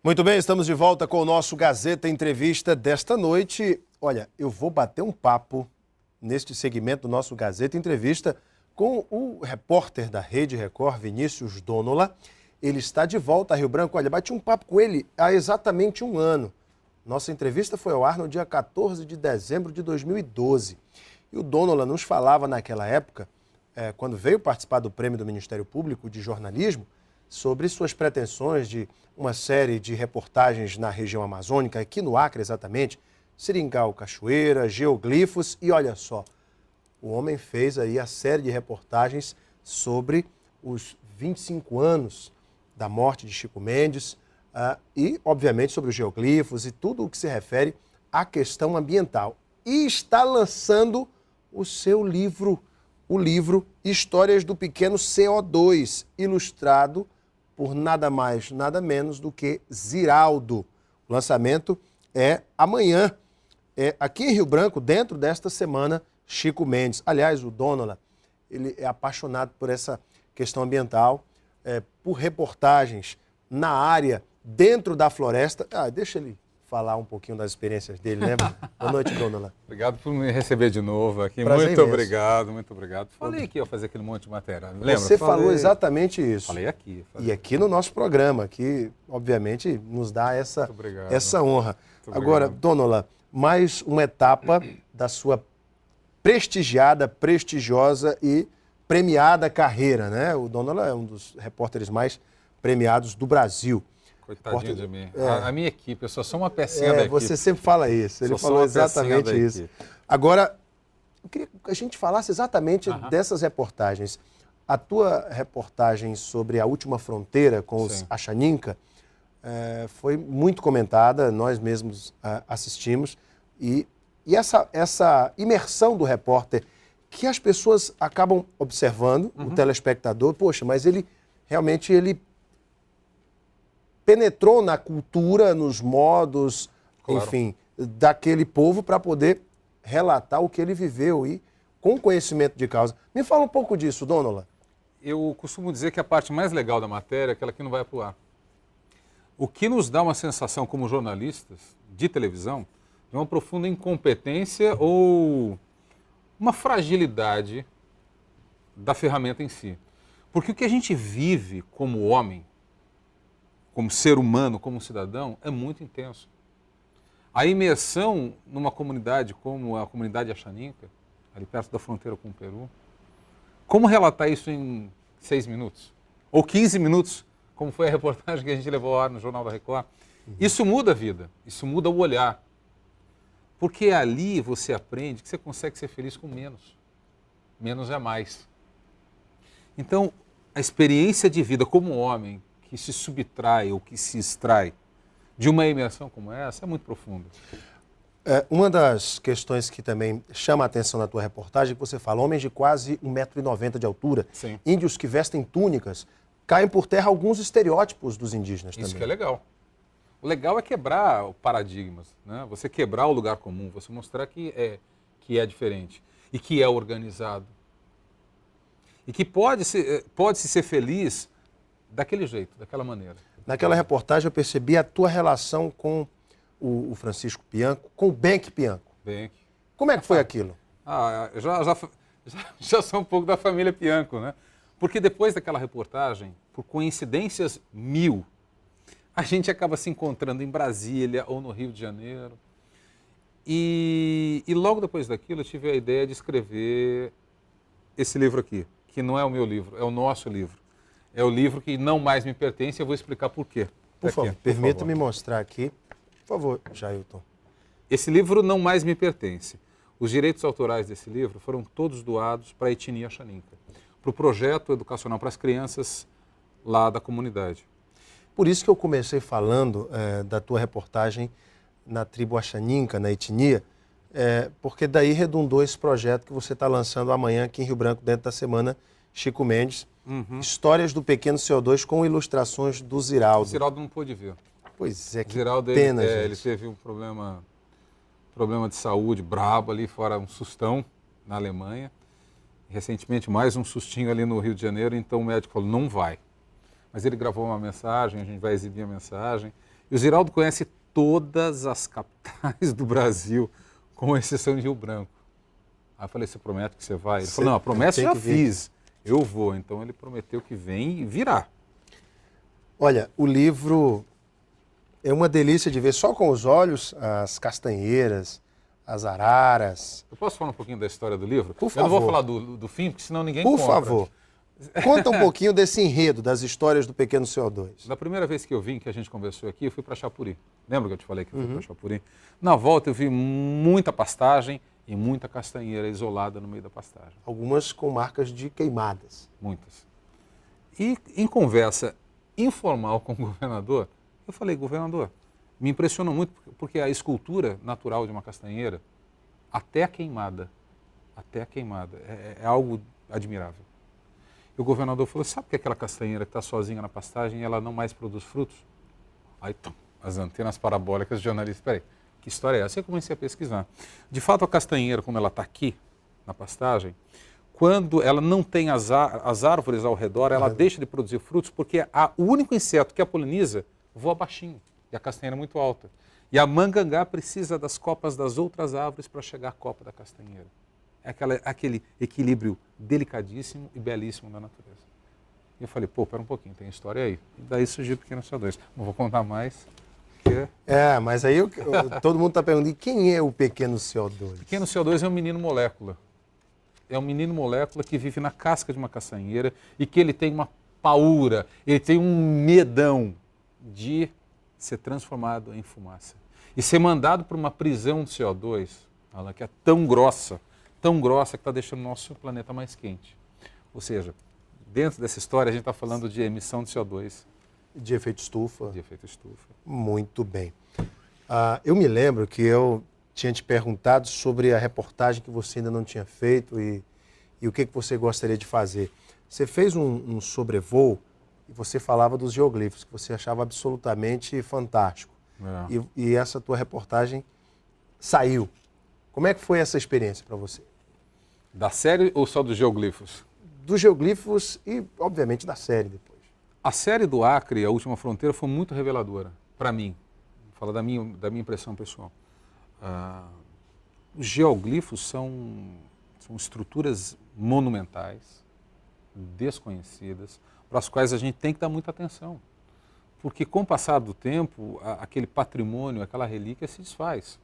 Muito bem, estamos de volta com o nosso Gazeta Entrevista desta noite. Olha, eu vou bater um papo neste segmento do nosso Gazeta Entrevista com o repórter da Rede Record, Vinícius Donola. Ele está de volta a Rio Branco. Olha, bati um papo com ele há exatamente um ano. Nossa entrevista foi ao ar no dia 14 de dezembro de 2012. E o Donola nos falava naquela época, quando veio participar do Prêmio do Ministério Público de Jornalismo, sobre suas pretensões de uma série de reportagens na região amazônica, aqui no Acre exatamente, Seringal, Cachoeira, Geoglifos, e olha só, o homem fez aí a série de reportagens sobre os 25 anos da morte de Chico Mendes e, obviamente, sobre os geoglifos e tudo o que se refere à questão ambiental. E está lançando o seu livro, o livro Histórias do Pequeno CO2, ilustrado por nada mais, nada menos do que Ziraldo. O lançamento é amanhã, aqui em Rio Branco, dentro desta semana, Chico Mendes. Aliás, o Donola, ele é apaixonado por essa questão ambiental, por reportagens na área, dentro da floresta. Deixa ele falar um pouquinho das experiências dele, né? Boa noite, Donola. Obrigado por me receber de novo aqui. Prazer muito imenso. obrigado, muito obrigado. Falei que ia fazer aquele monte de matéria, lembra? Você falou exatamente isso. Falei aqui. E aqui no nosso programa, que obviamente nos dá essa honra. Agora, Donola, mais uma etapa da sua prestigiada, prestigiosa e premiada carreira, né? O Donola é um dos repórteres mais premiados do Brasil. Coitadinho de mim. A minha equipe, eu só sou uma pecinha da equipe. Você sempre fala isso, ele falou exatamente isso. Agora, eu queria que a gente falasse exatamente dessas reportagens. A tua reportagem sobre a última fronteira com os Achaninca foi muito comentada, nós mesmos assistimos, e essa imersão do repórter que as pessoas acabam observando, o telespectador, poxa, mas ele realmente penetrou na cultura, nos modos, enfim, daquele povo para poder relatar o que ele viveu e com conhecimento de causa. Me fala um pouco disso, Donola. Eu costumo dizer que a parte mais legal da matéria é aquela que não vai pro ar. O que nos dá uma sensação como jornalistas de televisão de uma profunda incompetência ou uma fragilidade da ferramenta em si. Porque o que a gente vive como homem, como ser humano, como cidadão, é muito intenso. A imersão numa comunidade como a comunidade Achaninca, ali perto da fronteira com o Peru, como relatar isso em 6 minutos? Ou 15 minutos, como foi a reportagem que a gente levou ao ar no Jornal da Record? Isso muda a vida, isso muda o olhar. Porque ali você aprende que você consegue ser feliz com menos. Menos é mais. Então, a experiência de vida como homem, que se subtrai ou que se extrai de uma imersão como essa é muito profunda. Uma das questões que também chama a atenção na tua reportagem é que você fala, homens de quase 1,90 m de altura, índios que vestem túnicas, caem por terra alguns estereótipos dos indígenas também. Isso que é legal. O legal é quebrar paradigmas, né? Você quebrar o lugar comum, você mostrar que é diferente e que é organizado. E que pode-se ser feliz daquele jeito, daquela maneira. Naquela reportagem eu percebi a tua relação com o Francisco Pianco, com o Benck Pianco. Como é que foi aquilo? Já sou um pouco da família Pianco, né? Porque depois daquela reportagem, por coincidências 1000, a gente acaba se encontrando em Brasília ou no Rio de Janeiro. E logo depois daquilo eu tive a ideia de escrever esse livro aqui, que não é o meu livro, é o nosso livro. É o livro que não mais me pertence e eu vou explicar por quê. Por favor, permita-me mostrar aqui. Por favor, Jailton. Esse livro não mais me pertence. Os direitos autorais desse livro foram todos doados para a etnia Achaninca, para o projeto educacional para as crianças lá da comunidade. Por isso que eu comecei falando da tua reportagem na tribo Achaninca, na etnia, porque daí redundou esse projeto que você está lançando amanhã aqui em Rio Branco, dentro da semana Chico Mendes, Histórias do Pequeno CO2 com ilustrações do Ziraldo. O Ziraldo não pôde vir. Pois é, que Ziraldo, pena, gente. Ele teve um problema de saúde brabo ali fora, um sustão na Alemanha. Recentemente, mais um sustinho ali no Rio de Janeiro, então o médico falou, não vai. Mas ele gravou uma mensagem, a gente vai exibir a mensagem, E o Ziraldo conhece todas as capitais do Brasil, com exceção de Rio Branco. Aí eu falei, você promete que você vai? Ele falou, não, a promessa eu já fiz, eu vou. Então ele prometeu que vem e virá. Olha, o livro é uma delícia de ver só com os olhos, as castanheiras, as araras. Eu posso falar um pouquinho da história do livro? Por favor. Eu não vou falar do fim, porque senão ninguém compra. Por favor. Conta um pouquinho desse enredo, das histórias do Pequeno CO2. Da primeira vez que eu vim, que a gente conversou aqui, eu fui para Chapuri. Lembra que eu te falei que eu fui para Chapuri? Na volta eu vi muita pastagem e muita castanheira isolada no meio da pastagem. Algumas com marcas de queimadas. Muitas. E em conversa informal com o governador, eu falei, governador, me impressionou muito porque a escultura natural de uma castanheira, até a queimada, é algo admirável. E o governador falou, sabe que aquela castanheira que está sozinha na pastagem, ela não mais produz frutos? Aí, as antenas parabólicas do jornalista, peraí, que história é essa? Eu comecei a pesquisar. De fato, a castanheira, como ela está aqui, na pastagem, quando ela não tem as árvores ao redor, ela deixa de produzir frutos, porque o único inseto que a poliniza voa baixinho, e a castanheira é muito alta. E a mangangá precisa das copas das outras árvores para chegar à copa da castanheira. É aquele equilíbrio delicadíssimo e belíssimo da natureza. E eu falei, pô, pera um pouquinho, tem história aí. E daí surgiu o Pequeno CO2. Não vou contar mais, porque... mas aí todo mundo está perguntando, quem é o Pequeno CO2? O Pequeno CO2 é um menino molécula. É um menino molécula que vive na casca de uma castanheira e que ele tem uma paura, ele tem um medão de ser transformado em fumaça. E ser mandado para uma prisão de CO2, Alan, que é tão grossa que está deixando o nosso planeta mais quente. Ou seja, dentro dessa história a gente está falando de emissão de CO2. De efeito estufa. De efeito estufa. Muito bem. Eu me lembro que eu tinha te perguntado sobre a reportagem que você ainda não tinha feito e o que você gostaria de fazer. Você fez um sobrevoo e você falava dos geoglifos, que você achava absolutamente fantástico. E essa tua reportagem saiu. Como é que foi essa experiência para você? Da série ou só dos geoglifos? Dos geoglifos e, obviamente, da série depois. A série do Acre, A Última Fronteira, foi muito reveladora para mim. Vou falar da minha impressão pessoal. Os geoglifos são estruturas monumentais, desconhecidas, para as quais a gente tem que dar muita atenção. Porque com o passar do tempo, aquele patrimônio, aquela relíquia se desfaz.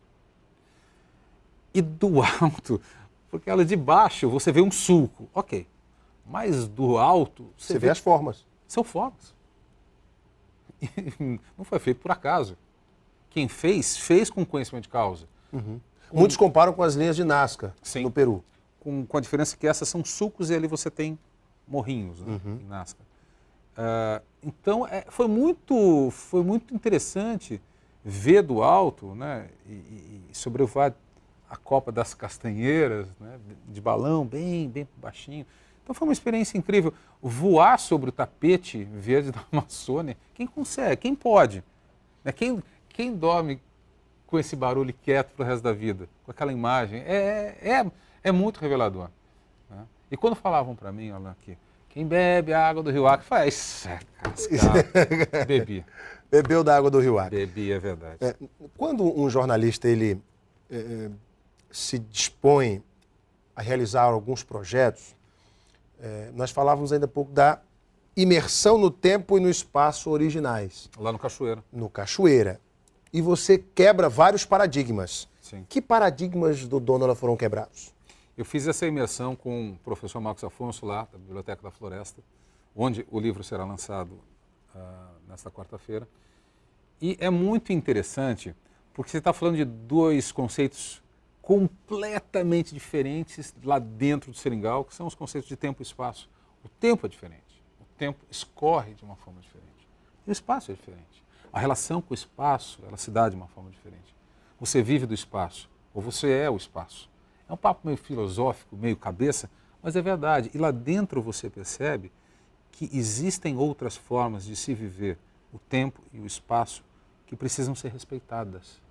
E do alto, porque ela de baixo você vê um sulco, ok. Mas do alto você vê as formas. São formas. Não foi feito por acaso. Quem fez com conhecimento de causa. Muitos comparam com as linhas de Nazca, no Peru. Com a diferença que essas são sulcos e ali você tem morrinhos, né, em Nazca. Então foi muito interessante ver do alto, né, e sobrevoar a copa das castanheiras, né, de balão, bem baixinho. Então foi uma experiência incrível. Voar sobre o tapete verde da Amazônia, quem consegue, quem pode? Né? Quem dorme com esse barulho quieto para o resto da vida, com aquela imagem? É muito revelador. Né? E quando falavam para mim, olha aqui, quem bebe a água do Rio Acre, faz cascata. Bebi. Bebeu da água do Rio Acre. Bebi, é verdade. Quando um jornalista ele se dispõe a realizar alguns projetos, nós falávamos ainda há pouco da imersão no tempo e no espaço originais. Lá no Cachoeira. No Cachoeira. E você quebra vários paradigmas. Sim. Que paradigmas do Dôndola foram quebrados? Eu fiz essa imersão com o professor Marcos Afonso, lá da Biblioteca da Floresta, onde o livro será lançado nesta quarta-feira. E é muito interessante, porque você está falando de dois conceitos completamente diferentes lá dentro do Seringal, que são os conceitos de tempo e espaço. O tempo é diferente, o tempo escorre de uma forma diferente, e o espaço é diferente. A relação com o espaço, ela se dá de uma forma diferente. Você vive do espaço, ou você é o espaço. É um papo meio filosófico, meio cabeça, mas é verdade. E lá dentro você percebe que existem outras formas de se viver o tempo e o espaço que precisam ser respeitadas.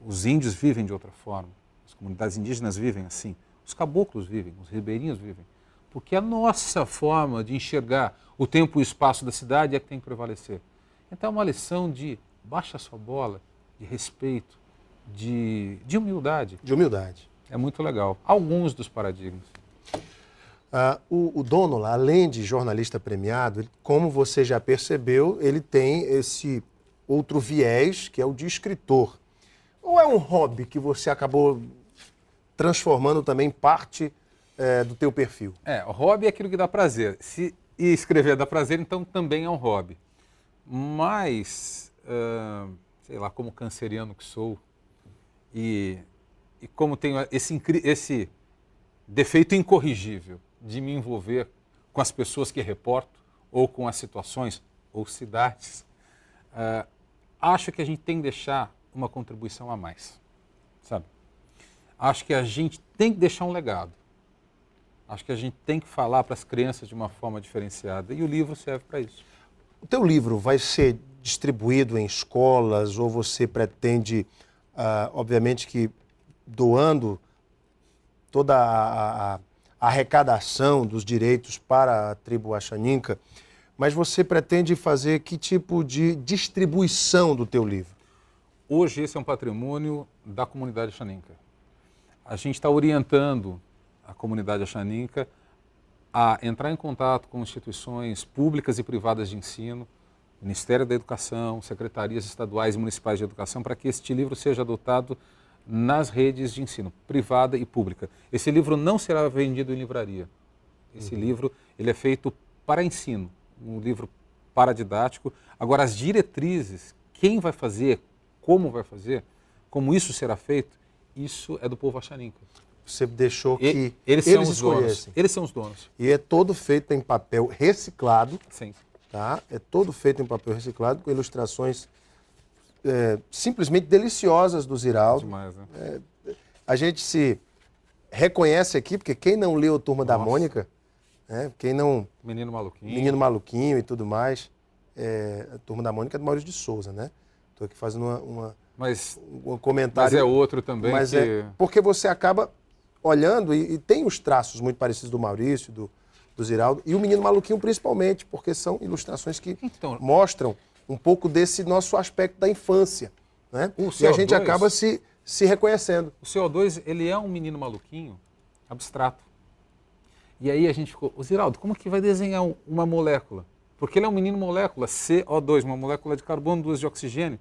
Os índios vivem de outra forma, as comunidades indígenas vivem assim, os caboclos vivem, os ribeirinhos vivem, porque a nossa forma de enxergar o tempo e o espaço da cidade é que tem que prevalecer. Então é uma lição de baixa a sua bola de respeito, de humildade. De humildade. É muito legal. Alguns dos paradigmas. O Dónola, além de jornalista premiado, como você já percebeu, ele tem esse outro viés, que é o de escritor. Ou é um hobby que você acabou transformando também parte do teu perfil? O hobby é aquilo que dá prazer. Se escrever dá prazer, então também é um hobby. Mas, sei lá, como canceriano que sou, e como tenho esse defeito incorrigível de me envolver com as pessoas que reporto, ou com as situações, ou cidades, acho que a gente tem que deixar uma contribuição a mais, sabe? Acho que a gente tem que deixar um legado. Acho que a gente tem que falar para as crianças de uma forma diferenciada, e o livro serve para isso. O teu livro vai ser distribuído em escolas, ou você pretende, obviamente que doando toda a arrecadação dos direitos para a tribo Axaninca, mas você pretende fazer que tipo de distribuição do teu livro? Hoje esse é um patrimônio da comunidade Axaninca. A gente está orientando a comunidade Axaninca a entrar em contato com instituições públicas e privadas de ensino, Ministério da Educação, secretarias estaduais e municipais de educação, para que este livro seja adotado nas redes de ensino, privada e pública. Esse livro não será vendido em livraria. Esse livro ele é feito para ensino, um livro paradidático. Agora, as diretrizes, quem vai fazer, como isso será feito, isso é do povo Axaninca. Você deixou que eles são os donos. Eles são os donos. E é todo feito em papel reciclado. Sim. Tá? É todo feito em papel reciclado, com ilustrações simplesmente deliciosas do Ziraldo. Demais, né? A gente se reconhece aqui, porque quem não leu Turma da Mônica, quem não... Menino Maluquinho. Menino Maluquinho e tudo mais, a Turma da Mônica é do Maurício de Souza, né? Estou aqui fazendo um comentário. Mas é outro também mas que... porque você acaba olhando e tem os traços muito parecidos do Maurício, do Ziraldo, e o Menino Maluquinho principalmente, porque são ilustrações que mostram um pouco desse nosso aspecto da infância, né? E a gente acaba se reconhecendo. O CO2, ele é um menino maluquinho abstrato. E aí a gente ficou, Ziraldo, como que vai desenhar uma molécula? Porque ele é um menino molécula, CO2, uma molécula de carbono, 2 de oxigênio,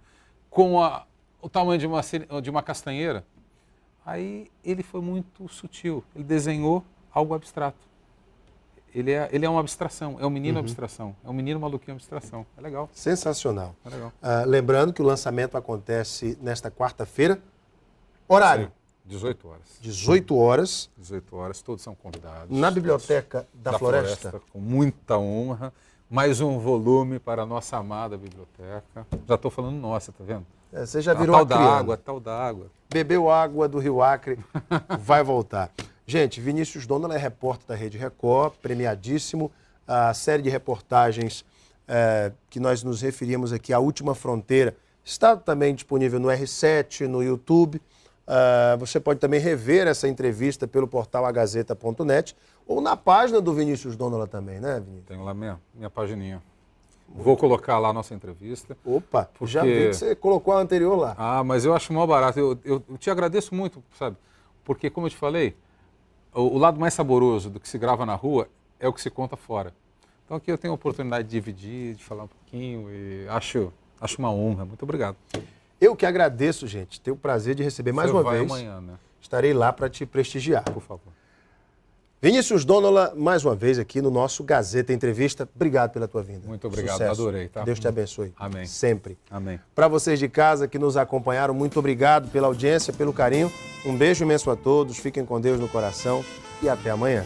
com o tamanho de uma castanheira. Aí ele foi muito sutil, ele desenhou algo abstrato. Ele é uma abstração, é um menino abstração, é um menino maluquinho abstração. É legal. Sensacional. É legal. Lembrando que o lançamento acontece nesta quarta-feira. Horário? Sim, 18 horas. 18 horas. 18 horas, todos são convidados. Na Biblioteca da Floresta. Com muita honra. Mais um volume para a nossa amada biblioteca. Já estou falando nossa, tá vendo? Você já virou a tal da água. Bebeu água do Rio Acre, vai voltar. Gente, Vinícius Dónola é repórter da Rede Record, premiadíssimo. A série de reportagens que nós nos referimos aqui, A Última Fronteira, está também disponível no R7, no YouTube. Você pode também rever essa entrevista pelo portal agazeta.net ou na página do Vinícius Dónola também, né, Vinícius? Tenho lá minha pagininha. Vou colocar lá a nossa entrevista. Opa, já vi que você colocou a anterior lá. Mas eu acho mó barato. Eu te agradeço muito, sabe? Porque, como eu te falei, o lado mais saboroso do que se grava na rua é o que se conta fora. Então aqui eu tenho a oportunidade de dividir, de falar um pouquinho e acho uma honra. Muito obrigado. Eu que agradeço, gente. Tenho o prazer de receber mais uma vez. Amanhã, né? Estarei lá para te prestigiar. Por favor. Vinícius Dónola, mais uma vez aqui no nosso Gazeta Entrevista. Obrigado pela tua vinda. Muito obrigado, Sucesso. Adorei. Tá? Deus te abençoe. Amém. Sempre. Amém. Para vocês de casa que nos acompanharam, muito obrigado pela audiência, pelo carinho. Um beijo imenso a todos, fiquem com Deus no coração e até amanhã.